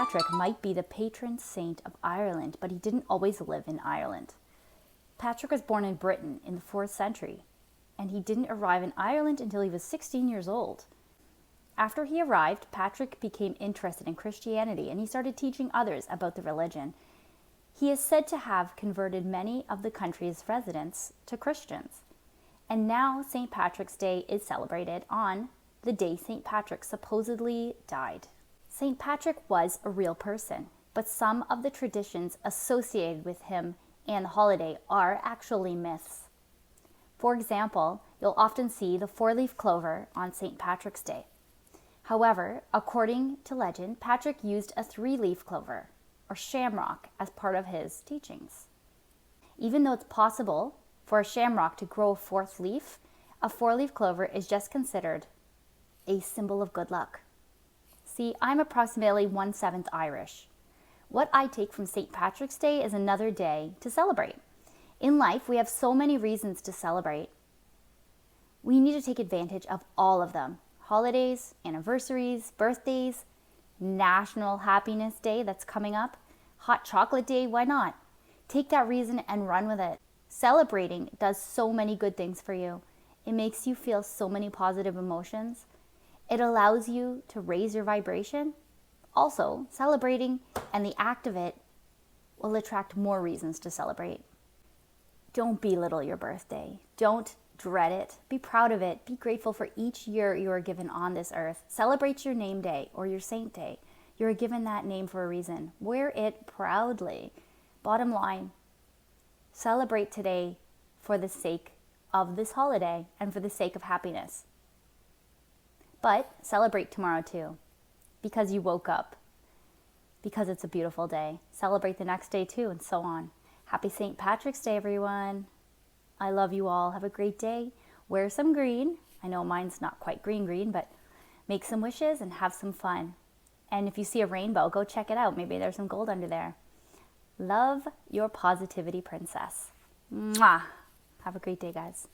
Patrick might be the patron saint of Ireland, but he didn't always live in Ireland. Patrick was born in Britain in the 4th century, and he didn't arrive in Ireland until he was 16 years old. After he arrived, Patrick became interested in Christianity, and he started teaching others about the religion. He is said to have converted many of the country's residents to Christians. And now St. Patrick's Day is celebrated on the day St. Patrick supposedly died. St. Patrick was a real person, but some of the traditions associated with him and the holiday are actually myths. For example, you'll often see the 4-leaf clover on St. Patrick's Day. However, according to legend, Patrick used a 3-leaf clover, or shamrock, as part of his teachings. Even though it's possible for a shamrock to grow a 4th leaf, a 4-leaf clover is just considered a symbol of good luck. See, I'm approximately 1/7 Irish. What I take from St. Patrick's Day is another day to celebrate. In life, we have so many reasons to celebrate. We need to take advantage of all of them. Holidays, anniversaries, birthdays, National Happiness Day that's coming up, Hot Chocolate Day, why not? Take that reason and run with it. Celebrating does so many good things for you. It makes you feel so many positive emotions. It allows you to raise your vibration. Also, celebrating and the act of it will attract more reasons to celebrate. Don't belittle your birthday. Don't dread it. Be proud of it. Be grateful for each year you are given on this earth. Celebrate your name day or your saint day. You are given that name for a reason. Wear it proudly. Bottom line, celebrate today for the sake of this holiday and for the sake of happiness. But celebrate tomorrow too, because you woke up, because it's a beautiful day. Celebrate the next day too, and so on. Happy St. Patrick's Day, everyone. I love you all. Have a great day. Wear some green. I know mine's not quite green, but make some wishes and have some fun. And if you see a rainbow, go check it out. Maybe there's some gold under there. Love, your positivity princess. Mwah. Have a great day, guys.